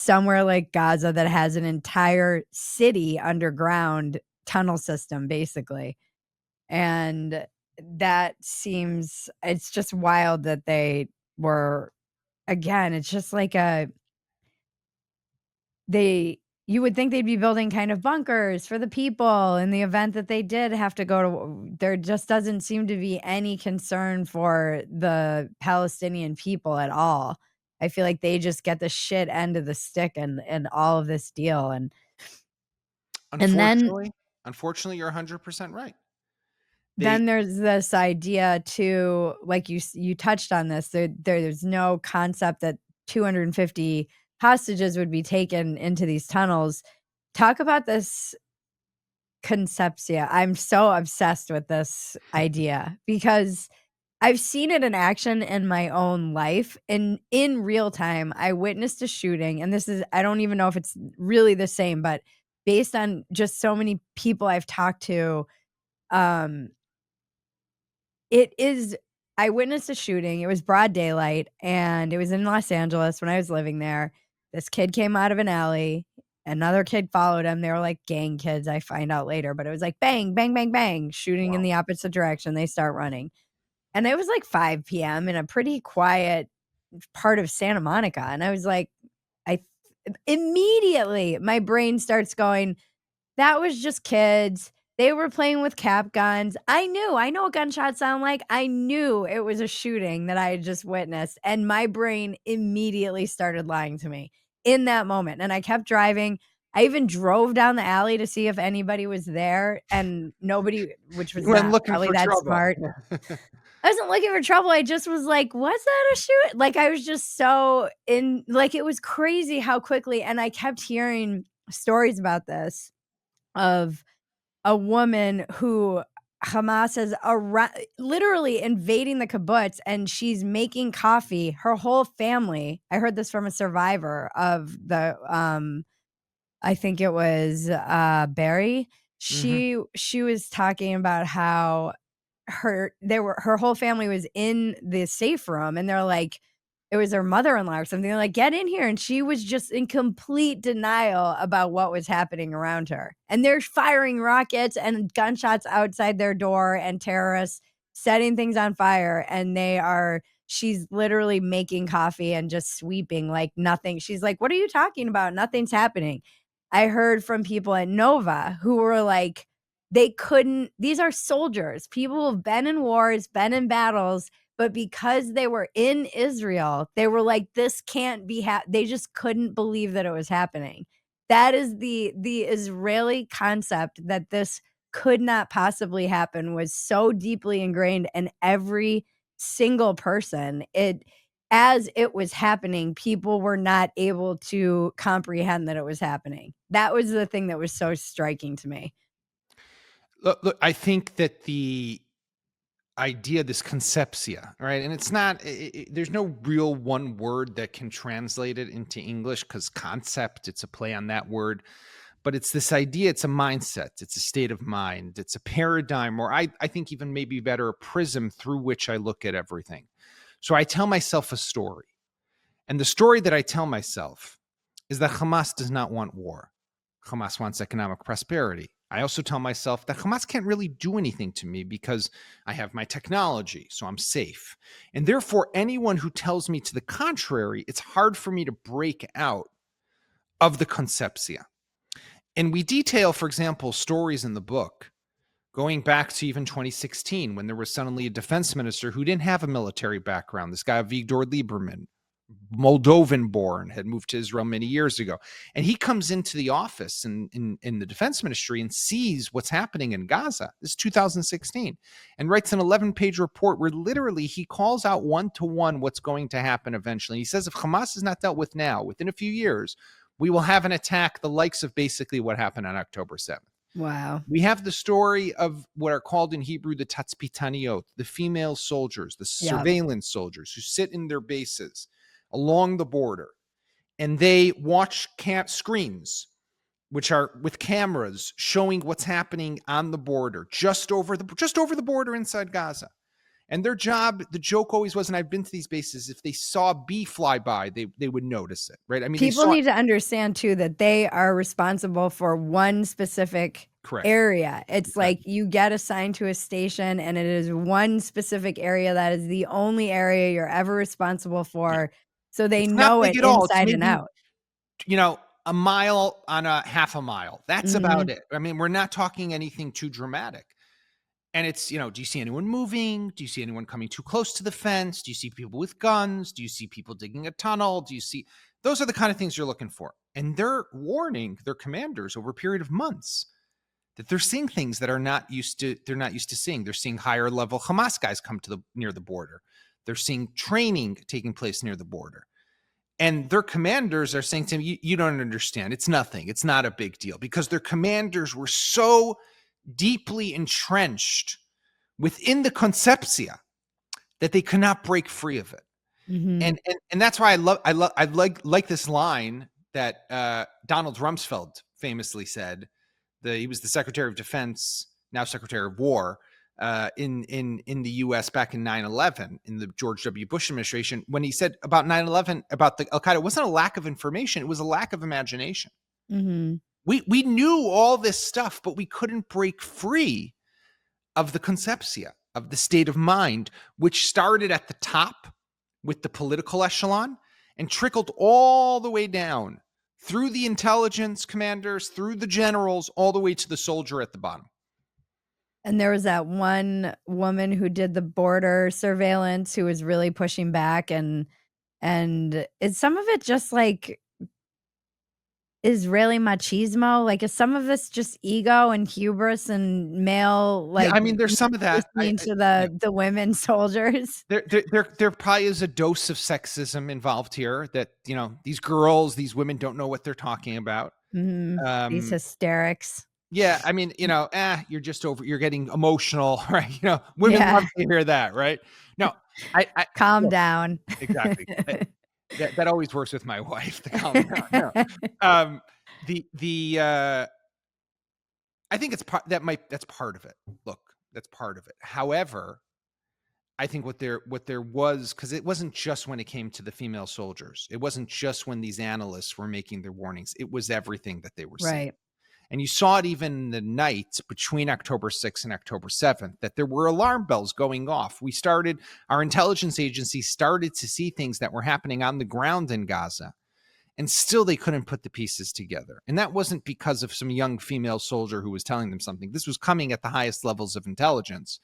somewhere like Gaza that has an entire city underground tunnel system, basically. And it's just wild that they were, again, it's just like you would think they'd be building kind of bunkers for the people in the event that they did have to go to. There just doesn't seem to be any concern for the Palestinian people at all. I feel like they just get the shit end of the stick and all of this deal. And then Unfortunately, you're 100% right. there's this idea too, like you touched on this, there's no concept that 250 hostages would be taken into these tunnels. Talk about this concepsia. I'm so obsessed with this idea because I've seen it in action in my own life. And in real time, I witnessed a shooting. And I don't even know if it's really the same, but based on just so many people I've talked to, I witnessed a shooting. It was broad daylight, and it was in Los Angeles when I was living there. This kid came out of an alley. Another kid followed him. They were like gang kids, I find out later, but it was like bang, bang, bang, bang, shooting in the opposite direction. They start running. And it was like 5 p.m. in a pretty quiet part of Santa Monica. And I was like, immediately my brain starts going, that was just kids. They were playing with cap guns. I know what gunshots sound like. I knew it was a shooting that I had just witnessed. And my brain immediately started lying to me in that moment. And I kept driving. I even drove down the alley to see if anybody was there, and nobody, which was not probably that smart. I wasn't looking for trouble. I just was like, was that a shoot? Like, I was just so it was crazy how quickly. And I kept hearing stories about this of a woman who Hamas is literally invading the kibbutz, and she's making coffee. Her whole family, I heard this from a survivor of the, I think it was Barry. She was talking about how her whole family was in the safe room, and they're like, it was her mother-in-law or something. They're like, get in here. And she was just in complete denial about what was happening around her. And they're firing rockets and gunshots outside their door, and terrorists setting things on fire. And she's literally making coffee and just sweeping like nothing. She's like, what are you talking about? Nothing's happening. I heard from people at Nova who were like, these are soldiers, people who've been in wars, been in battles, but because they were in Israel, they were like, this can't be they just couldn't believe that it was happening. That is the Israeli concept that this could not possibly happen was so deeply ingrained in every single person. As it was happening, people were not able to comprehend that it was happening. That was the thing that was so striking to me. Look, I think that the idea, this concepsia, right? And it's not, there's no real one word that can translate it into English, because concept, it's a play on that word. But it's this idea, it's a mindset, it's a state of mind, it's a paradigm, or I think even maybe better, a prism through which I look at everything. So I tell myself a story. And the story that I tell myself is that Hamas does not want war. Hamas wants economic prosperity. I also tell myself that Hamas can't really do anything to me because I have my technology, so I'm safe. And therefore, anyone who tells me to the contrary, it's hard for me to break out of the concepsia. And we detail, for example, stories in the book going back to even 2016, when there was suddenly a defense minister who didn't have a military background. This guy, Avigdor Lieberman, Moldovan born, had moved to Israel many years ago. And he comes into the office in the defense ministry and sees what's happening in Gaza. This is 2016, and writes an 11-page report where literally he calls out one-to-one what's going to happen eventually. He says, if Hamas is not dealt with now, within a few years, we will have an attack the likes of basically what happened on October 7th. Wow. We have the story of what are called in Hebrew the tatzpitaniot, the female soldiers, the surveillance soldiers who sit in their bases along the border, and they watch screens, which are with cameras showing what's happening on the border, just over the border inside Gaza. And their job, the joke always was, and I've been to these bases, if they saw B fly by, they would notice it, right? I mean, they People saw it. need to understand too that they are responsible for one specific Correct. area. It's like Exactly. you get assigned to a station and it is one specific area that is the only area you're ever responsible Yeah. for, so they It's not know big it at all. It's inside and maybe, out. a mile on a half a mile. That's about Mhm. it. I mean, we're not talking anything too dramatic. And it's, do you see anyone moving? Do you see anyone coming too close to the fence? Do you see people with guns? Do you see people digging a tunnel? Do you see those are the kind of things you're looking for. And they're warning their commanders over a period of months that they're seeing things that they're not used to seeing. They're seeing higher level Hamas guys come to the near the border. They're seeing training taking place near the border. And their commanders are saying to him, you don't understand. It's nothing. It's not a big deal, because their commanders were so deeply entrenched within the concepsia that they could not break free of it. Mhm. And that's why I like this line that Donald Rumsfeld famously said. He was the Secretary of Defense, now Secretary of War, in the U.S. back in 9/11 in the George W. Bush administration, when he said about 9/11 about the Al Qaeda, it wasn't a lack of information; it was a lack of imagination. Mhm. We knew all this stuff, but we couldn't break free of the concepsia, of the state of mind, which started at the top with the political echelon and trickled all the way down through the intelligence commanders, through the generals, all the way to the soldier at the bottom. And there was that one woman who did the border surveillance who was really pushing back, and is some of it just, like, Israeli machismo? Like, is some of this just ego and hubris and male, Yeah, like, I mean, there's some of that. listening to Yeah. the women soldiers? There probably is a dose of sexism involved here, that these girls, these women don't know what they're talking about. Mhm. These Um, hysterics. Yeah, I mean, you're getting emotional, right? Women Yeah. love to hear that, right? No, I Calm look, down. exactly. That always works with my wife, to calm down. No. Um, the I think that's part of it. Look, that's part of it. However, I think what there was, because it wasn't just when it came to the female soldiers. It wasn't just when these analysts were making their warnings. It was everything that they were seeing. Right. And you saw it even in the night between October 6th and October 7th, that there were alarm bells going off. Our intelligence agency started to see things that were happening on the ground in Gaza, and still they couldn't put the pieces together. And that wasn't because of some young female soldier who was telling them something. This was coming at the highest levels of intelligence.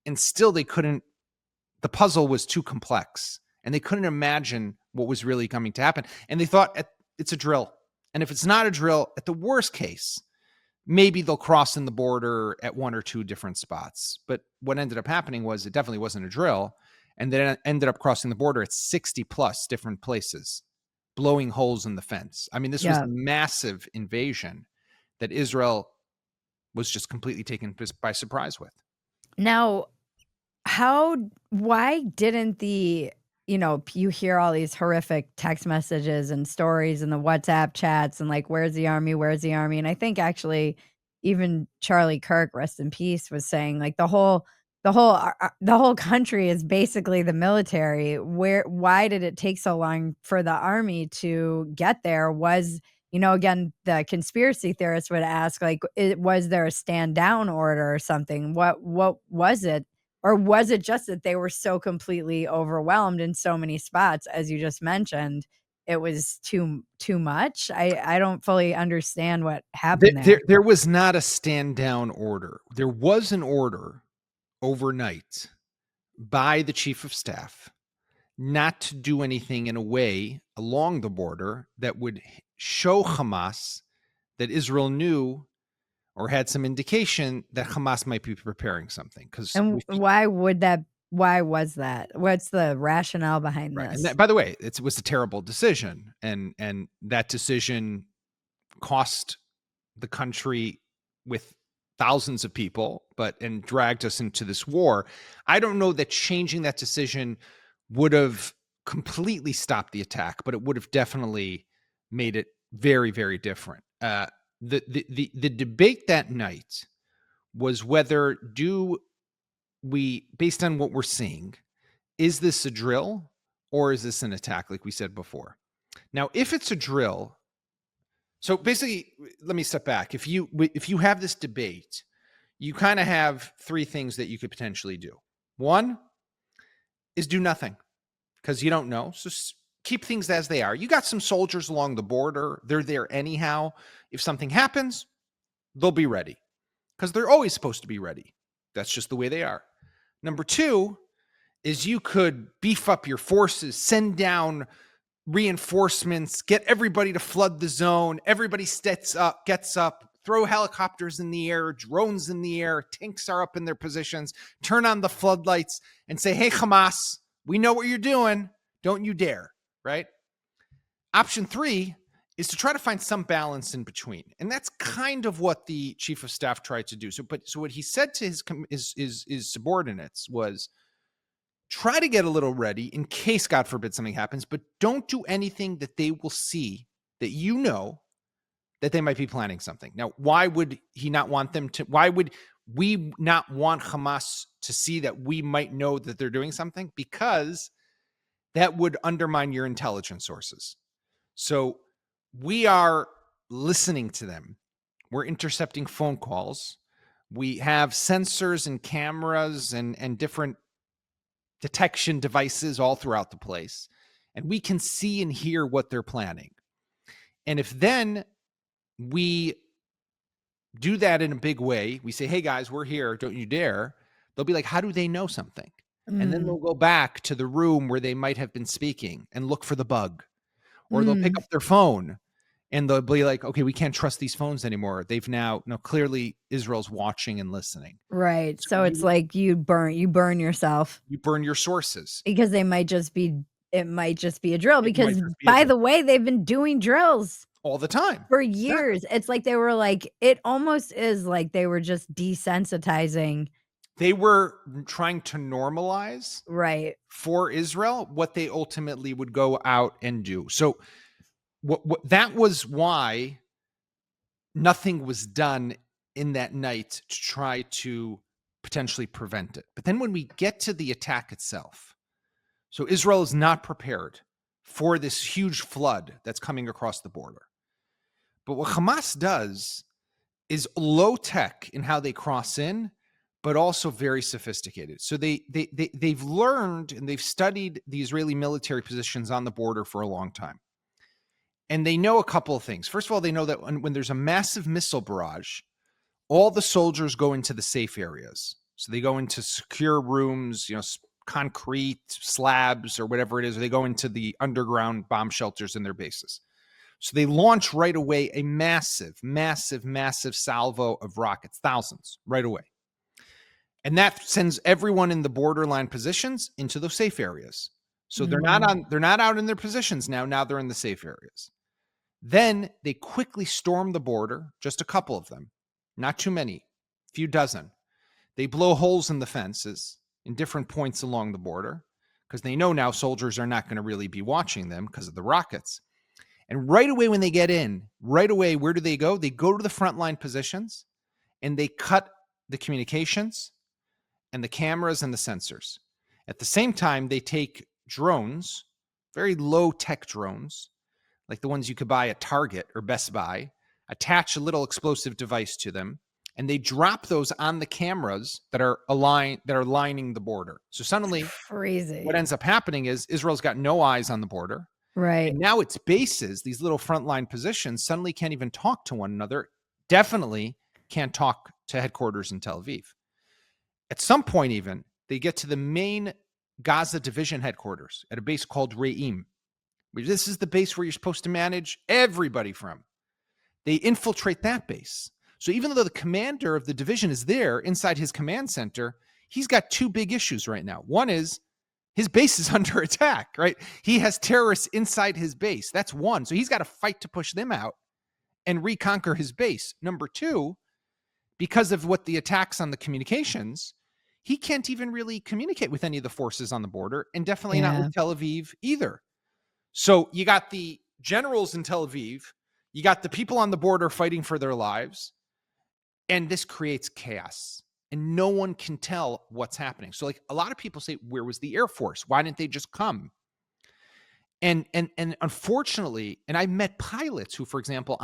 And still the puzzle was too complex, and they couldn't imagine what was really coming to happen. And they thought, it's a drill. And if it's not a drill, at the worst case, maybe they'll cross in the border at one or two different spots. But what ended up happening was, it definitely wasn't a drill. And then it ended up crossing the border at 60 plus different places, blowing holes in the fence. I mean, this was a Yeah. massive invasion that Israel was just completely taken by surprise with. Now, how why didn't you hear all these horrific text messages and stories in the WhatsApp chats and, like, "Where's the army? Where's the army?" And I think actually even Charlie Kirk, rest in peace, was saying, like, the whole country is basically the military. Why did it take so long for the army to get there? Again, the conspiracy theorists would ask, like, was there a stand down order or something? What was it? Or was it just that they were so completely overwhelmed in so many spots, as you just mentioned, it was too much? I don't fully understand what There, happened there, there. there was not a stand down order. There was an order overnight by the chief of staff not to do anything in a way along the border that would show Hamas that Israel knew or had some indication that Hamas might be preparing something. Because And why was that? What's the rationale behind right, and that, this? by the way, it was a terrible decision, and that decision cost the country with thousands of people, and dragged us into this war. I don't know that changing that decision would have completely stopped the attack, but it would have definitely made it very, very different. The debate that night was whether do based on what we're seeing, is this a drill or is this an attack, like we said before? Now, if it's a drill, so basically, let me step back. If you have this debate, you kind of have three things that you could potentially do. One is do nothing because you don't know. So keep things as they are. You got some soldiers along the border. They're there anyhow. If something happens, they'll be ready because they're always supposed to be ready. That's just the way they are. Number two is you could beef up your forces, send down reinforcements, get everybody to flood the zone. Everybody gets up, throw helicopters in the air, drones in the air, tanks are up in their positions, turn on the floodlights and say, hey, Hamas, we know what you're doing. Don't you dare, right? Option three is to try to find some balance in between. And that's kind of what the chief of staff tried to do. So what he said to his subordinates was, try to get a little ready in case, God forbid, something happens, but don't do anything that they will see that you know that they might be planning something. Now, why would he not want them to? Why would we not want Hamas to see that we might know that they're doing something? Because that would undermine your intelligence sources. So we are listening to them. We're intercepting phone calls. We have sensors and cameras and different detection devices all throughout the place. And we can see and hear what they're planning. And if then we do that in a big way, we say, hey guys, we're here, don't you dare. They'll be like, how do they know something? And then Mm, they'll go back to the room where they might have been speaking and look for the bug. Or they'll pick mm, up their phone and they'll be like, okay, we can't trust these phones anymore. They've now, no, clearly Israel's watching and listening. right. So So it's like you burn yourself you burn your sources. because it might just be a drill It might because, just be a by drill the way, they've been doing drills all the time. for Exactly. years. It's like they were like it almost is like they were just desensitizing. They were trying to normalize Right. for Israel what they ultimately would go out and do. So what that was why nothing was done in that night to try to potentially prevent it. But then when we get to the attack itself, so Israel is not prepared for this huge flood that's coming across the border. But what Hamas does is low tech in how they cross in, but also very sophisticated. So they've learned and they've studied the Israeli military positions on the border for a long time. And they know a couple of things. First of all, they know that when there's a massive missile barrage, all the soldiers go into the safe areas. So they go into secure rooms, concrete slabs or whatever it is, or they go into the underground bomb shelters in their bases. So they launch right away a massive, massive, massive salvo of rockets, thousands right away. And that sends everyone in the borderline positions into those safe areas. So Mm, they're not out in their positions now. Now they're in the safe areas. Then they quickly storm the border, just a couple of them, not too many, few dozen. They blow holes in the fences in different points along the border because they know now soldiers are not going to really be watching them because of the rockets. And right away when they get in, right away, where do they go? They go to the frontline positions and they cut the communications and the cameras and the sensors. At the same time, they take drones, very low tech drones, like the ones you could buy at Target or Best Buy, attach a little explosive device to them, and they drop those on the cameras that are lining the border. So it's suddenly what crazy. ends up happening is Israel's got no eyes on the border. Right. And now its bases, these little frontline positions, suddenly can't even talk to one another. Definitely can't talk to headquarters in Tel Aviv. At some point, even, they get to the main Gaza division headquarters at a base called Re'im. This is the base where you're supposed to manage everybody from. They infiltrate that base. So even though the commander of the division is there inside his command center, he's got two big issues right now. One is his base is under attack, right? He has terrorists inside his base. That's one. So he's got to fight to push them out and reconquer his base. Number two, because of what the attacks on the communications, he can't even really communicate with any of the forces on the border and definitely not Yeah. with Tel Aviv either. So you got the generals in Tel Aviv, you got the people on the border fighting for their lives, and this creates chaos. and no one can tell what's happening. So, like, a lot of people say, where was the Air Force? Why didn't they just come? And unfortunately, and I met pilots who, for example,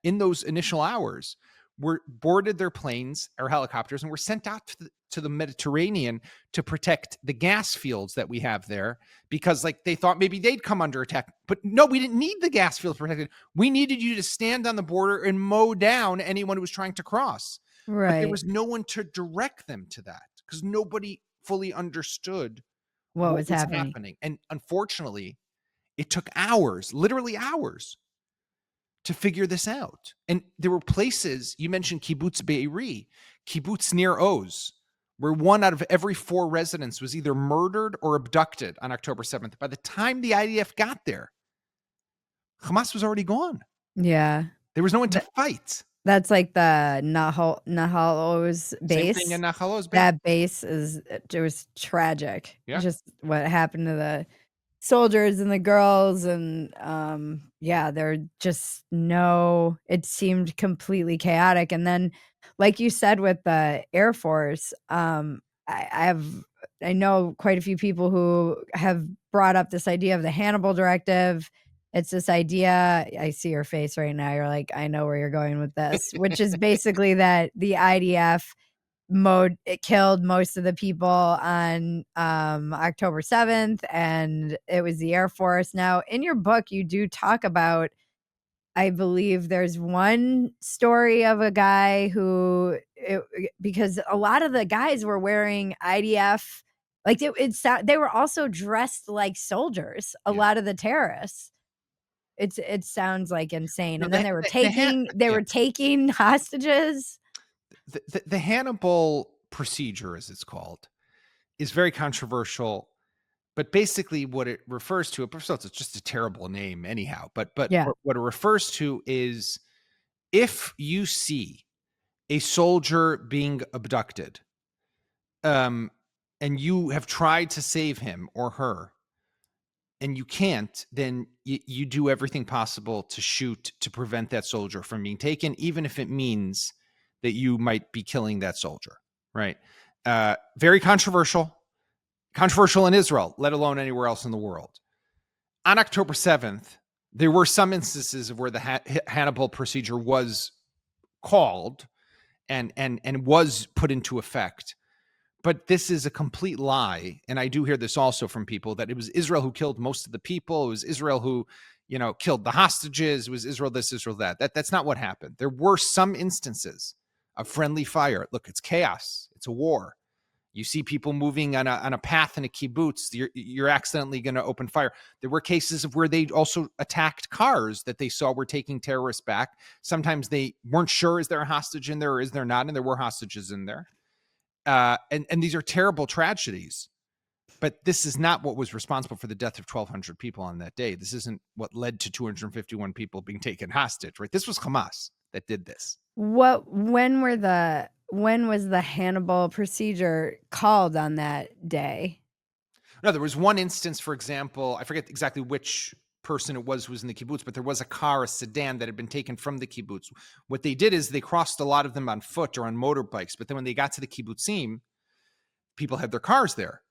in those initial hours, were boarded their planes or helicopters and were sent out to the Mediterranean to protect the gas fields that we have there, because like they thought maybe they'd come under attack. But no, we didn't need the gas fields protected. We needed you to stand on the border and mow down anyone who was trying to cross. But there Right. was no one to direct them to that because nobody fully understood What what was was happening? happening. And unfortunately, it took hours, literally hours, to figure this out. And there were places, you mentioned Kibbutz Be'eri, Kibbutz near Oz, where one out of every 4 residents was either murdered or abducted on October 7th. By the time the IDF got there, Hamas was already gone. Yeah. There was no one to Th fight. that's like the Nahal Oz Same thing base. in Nahal Oz Base. That base is it was tragic. Yeah. Just what happened to the soldiers and the girls and, yeah, there just no it seemed completely chaotic, and then, like you said with the Air Force, I know quite a few people who have brought up this idea of the Hannibal directive. It's this idea I see your face right now, you're like, "I know where you're going with this," which is basically that the IDF it killed most of the people on October 7th, and it was the Air Force. Now, in your book, you do talk about, I believe there's one story of a guy who because a lot of the guys were wearing IDF, like they were also dressed like soldiers, a Yeah. lot of the terrorists. It sounds like insane. No, And then they yeah. were taking hostages. The Hannibal procedure, as it's called, is very controversial. But basically, what it refers to, first of all, it's just a terrible name, anyhow. But Yeah, what it refers to is if you see a soldier being abducted, um, and you have tried to save him or her, and you can't, then you do everything possible to shoot to prevent that soldier from being taken, even if it means that you might be killing that soldier. Right? Very controversial in Israel, let alone anywhere else in the world. On October 7th, there were some instances of where the Hannibal procedure was called and was put into effect. But this is a complete lie. And I do hear this also from people, that it was Israel who killed most of the people. It was Israel who, killed the hostages. It was Israel this, Israel that. That's not what happened. There were some instances of friendly fire. Look, it's chaos. It's a war. You see people moving on a path in a kibbutz, you're accidentally going to open fire. There were cases of where they also attacked cars that they saw were taking terrorists back. Sometimes they weren't sure, is there a hostage in there or is there not? And there were hostages in there. And these are terrible tragedies. But this is not what was responsible for the death of 1,200 people on that day. This isn't what led to 251 people being taken hostage, right? This was Hamas that did this. when was the Hannibal procedure called on that day? No, there was one instance, for example, I forget exactly which person it was who was in the kibbutz, but there was a car, a sedan that had been taken from the kibbutz. What they did is they crossed a lot of them on foot or on motorbikes, but then when they got to the kibbutzim, people had their cars there.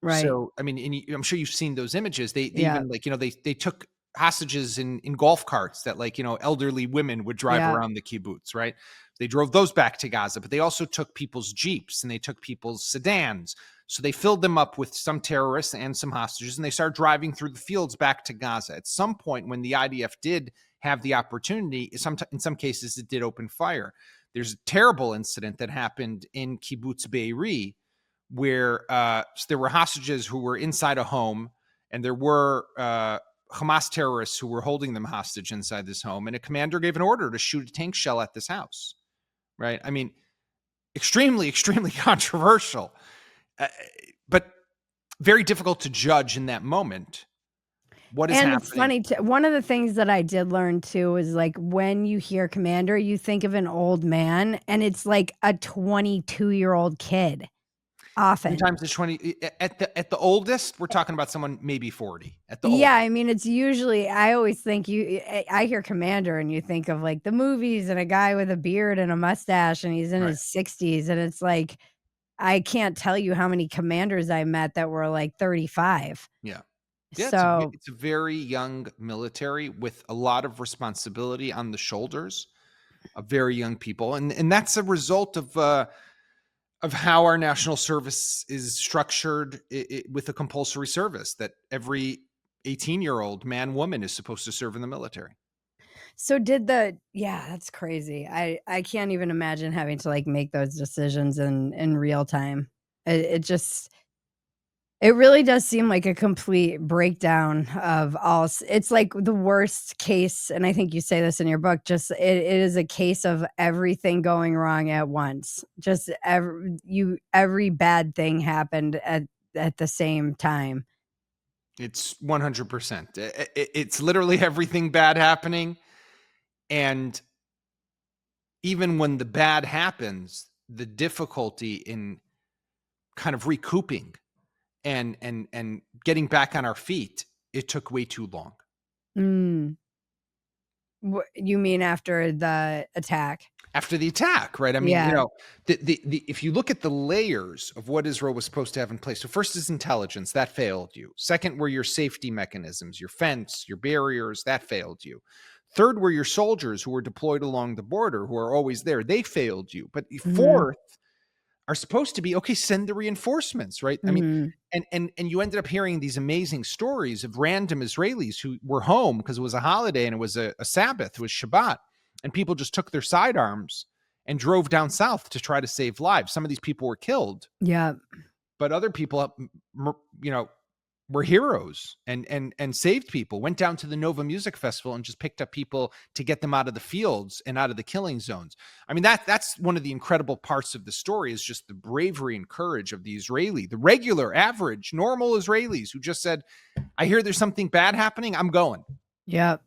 Right. So, I mean, I'm sure you've seen those images. They Yeah. even like, they took hostages in golf carts that like, elderly women would drive Yeah. around the kibbutz, right? They drove those back to Gaza, but they also took people's Jeeps and they took people's sedans. So they filled them up with some terrorists and some hostages, and they started driving through the fields back to Gaza. At some point, when the IDF did have the opportunity, in some cases, it did open fire. There's a terrible incident that happened in Kibbutz Be'eri, where there were hostages who were inside a home, and there were Hamas terrorists who were holding them hostage inside this home, and a commander gave an order to shoot a tank shell at this house. Right? I mean, extremely, extremely controversial, but very difficult to judge in that moment what is And it's happening. funny too, one of the things that I did learn too is, like, when you hear commander, you think of an old man, and it's like a 22-year-old kid, often. Sometimes it's 20 at the oldest. We're talking about someone maybe 40 at the Yeah, oldest. I mean, it's usually I always think I hear commander and you think of, like, the movies and a guy with a beard and a mustache, and he's in Right. his 60s, and it's like I can't tell you how many commanders I met that were like 35. Yeah. Yeah, So it's a very young military with a lot of responsibility on the shoulders of very young people, and that's a result of how our national service is structured with a compulsory service that every 18-year-old man, woman is supposed to serve in the military. so did the yeah, that's crazy. I can't even imagine having to, like, make those decisions in real time. It just it really does seem like a complete breakdown of all it's like the worst case, and I think you say this in your book, just it is a case of everything going wrong at once. Just every bad thing happened at the same time. It's 100%. It's literally everything bad happening, and even when the bad happens, the difficulty in kind of recouping and getting back on our feet, it took way too long. Mm. You mean after the attack? After the attack, right? I mean, Yeah. the if you look at the layers of what Israel was supposed to have in place, so first is intelligence, that failed you. Second were your safety mechanisms, your fence, your barriers, that failed you. Third were your soldiers who were deployed along the border, who are always there, they failed you. But Mhm. fourth are supposed to be, okay, send the reinforcements, right? I mean, Mhm. and you ended up hearing these amazing stories of random Israelis who were home because it was a holiday and it was a Sabbath, it was Shabbat, and people just took their sidearms and drove down south to try to save lives. Some of these people were killed, Yep. but other people, you know, were heroes and saved people. Went down to the Nova Music Festival and just picked up people to get them out of the fields and out of the killing zones. I mean, that's one of the incredible parts of the story is just the bravery and courage of the Israeli, the regular, average, normal Israelis who just said, "I hear there's something bad happening. I'm going." Yep.